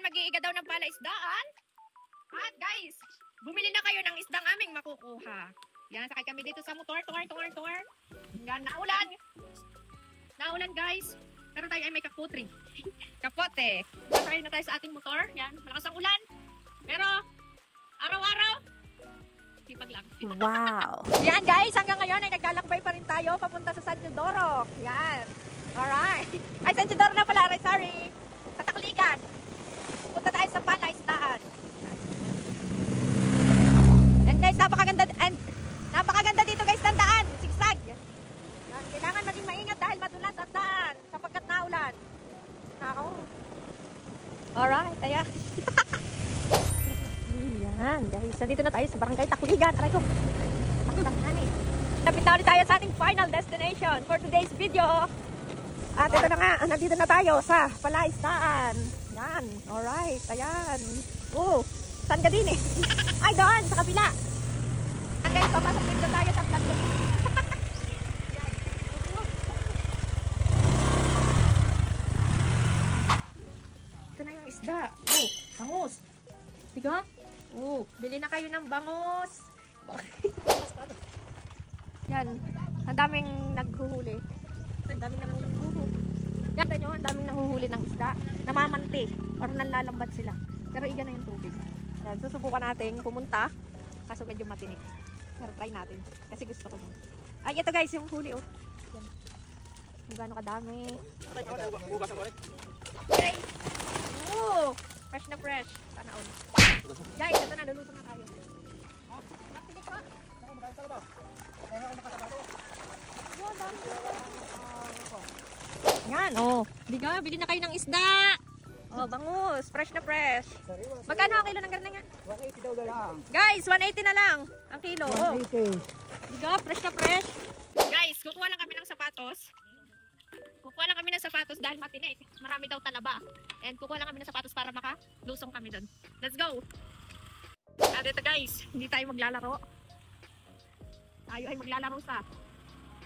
mag-iiga daw ng palaisdaan. At guys, bumili na kayo ng isdang aming makukuha. Yan, sakay kami dito sa motor. Yan, naulan. Naulan guys. Pero tayo ay may kaputri. Kapote. Sakay na tayo sa ating motor. Yan, malakas ang ulan. Pero, araw-araw, sipag lang. Wow! Yan guys, hanggang ngayon ay naglalakbay pa rin tayo papunta sa San Teodoro. Yan. Alright. Ay, San Teodoro na pala. Sorry. Sa Takligan. Punta tayo sa palaisdaan. And guys, napakaganda dito guys ng daan. Sigsag. Yan. Kailangan maging maingat dahil madulas ang daan sapagkat naulan. Ako. Alright, ayan. Yan guys, nandito na tayo sa Barangay Takligan. Aray ko. Lapit na ulit tayo sa ating final destination for today's video. At ito na nga, nandito na tayo sa palaisdaan. Yan, alright, ayan. Saan ka din eh? Ay, doon, sa kabila. Yan guys, papasok dito tayo sa vlog. Ito na yung isda. Bangus. Diga? Bili na kayo ng bangus. Yan, ang daming naghuhuli. Ang daming nanghuhuli. Yan nyo, ang daming nanghuhuli ng isda. Namamanti or nanlalambat sila. Pero iga na yung tubig. Yan, susubukan natin pumunta. Kaso medyo matinik. Pero try natin. Kasi gusto ko yun. Ay, ito guys, yung huli oh. Yan. Kung gaano kadami. Okay. Fresh na fresh. Sana all. Guys, ito na, luluto na tayo. Yan, Diga, bili na kayo ng isda. Bangus, fresh na fresh. Magkano ang kilo ng ganun nga? 180 daw lang. Guys, 180 na lang ang kilo. 180. Diga, fresh na fresh. Guys, kukuha lang kami ng sapatos. Dahil matinik. Marami daw talaba. And kukuha lang kami ng sapatos para makalusong kami doon. Let's go! At ito guys, hindi tayo maglalaro. Tayo ay maglalaro sa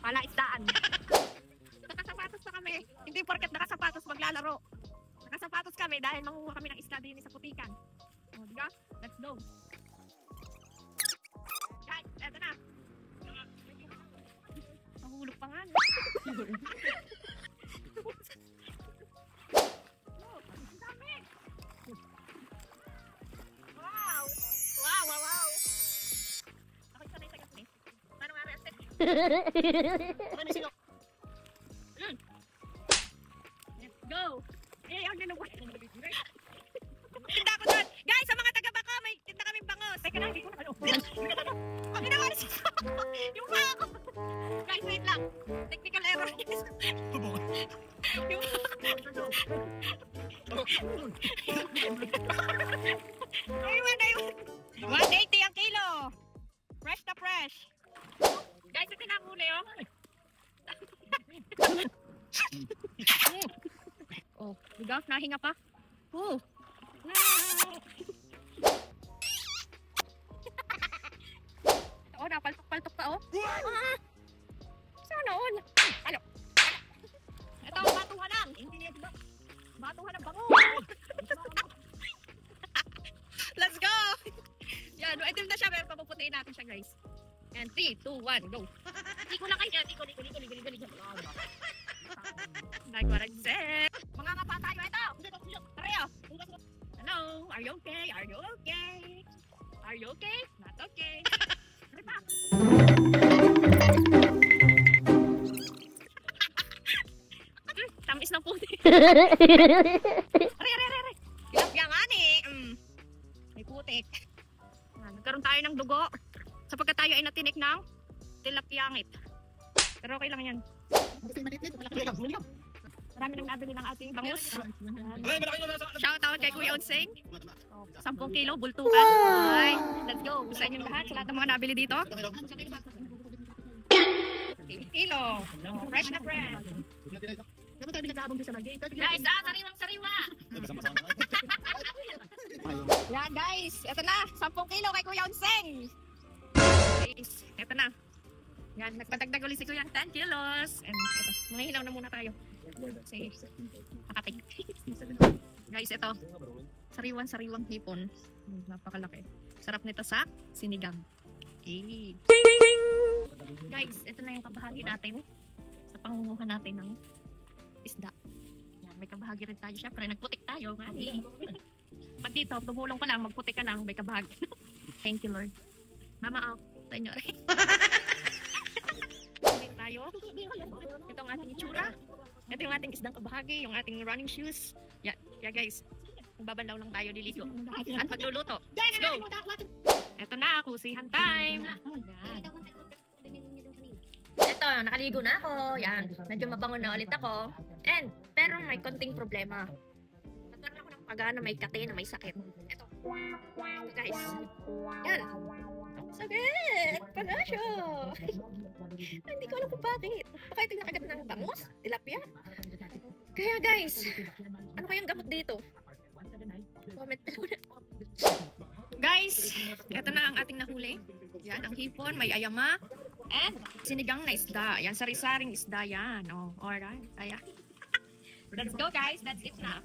palaisdaan. Nakasapatos pa kami. Hindi porket nakasapatos maglalaro. Nakasapatos kami dahil manguha kami ng isda din sa putikan. Diba? Let's go! Guys, eto na. Mahulog pa nga. Wow! Ako sanay sa gasli. Paano nga reset? Ano sino? Let's go! Ang niluwa. Tinda ko doon. Guys, sa mga taga-baka, may tinda kaming bangos. Teka lang, hindi ko na ano. Ang ginawalis ko. Yung mga ako. Guys, wait lang. Technical error. Ayun. 180 ang kilo. Fresh na fresh. Guys, ito na ang huli, diga, nahinga pa. Napaltok-paltok pa, Sana all. Alo. Ito, batuhan lang. Batuhan ng bango. Let's go! Yan, item na siya, pero papuputiin natin siya, guys. And 3, 2, 1, go! Liko lang kayo, liko. Nagwaragset! Mga ngapa tayo, ito! Tarayo! Hello, are you okay? Not okay. Tamis ng puti. Aray. Tilapia nga ni. May putik. Nagkaroon tayo ng dugo. Sapagkat tayo ay natinik ng tilapyangit. Pero okay lang yan. Marami nang nabili ng ating bangus. Shout out kay Kuya Onseng. 10 kilo, bultukan. Alright, let's go. Sa inyong lahat, sa lahat ng mga nabili dito. 10 kilo. Fresh na fresh. Guys, sariwang-sariwa. Yan guys, ito na. 10 kilo kay Kuya Onseng. Guys, ito na. Yan, nagpadagdag ulit si Kuya 10 kilos. And ito, mga hilaw na muna tayo. Kasi, nakatig. Guys, ito. Sariwang-sariwang hipon. Napakalaki. Sarap nito sa sinigang. Okay. Guys, ito na yung kabahagi natin sa pangunguha natin ng isda. Yan, may kabahagi rin tayo. Siyempre, nagputik tayo. Pag dito, tumulong ka lang, magputik ka lang, may kabahagi. Thank you, Lord. Mama, sa inyo rin. Tayo. Ito ang ating itsura. Ito yung ating isdang kabahagi, yung ating running shoes. Yan. Kaya guys, magbabanlaw lang tayo diligo. At magluluto. Let's go! Ito na, kusihan time. Ito, nakaligo na ako. Yan. Medyo mabango na ulit ako. Pero may konting problema. Nagkaroon ako ng paga na may kate na may sakit. Ito. Guys. Yan. Sakit! Paga siya! Hindi ko alam kung bakit. Baka ito yung nakagat ng bangus? Tilapia? Kaya guys, ano kayang gamot dito? Comment below na. Guys, ito na ang ating nahuli. Yan, ang hipon, may ayama. And sinigang na isda. Yan, sari-saring isda yan. Oh, alright. Ayan. Let's go guys. That's it na.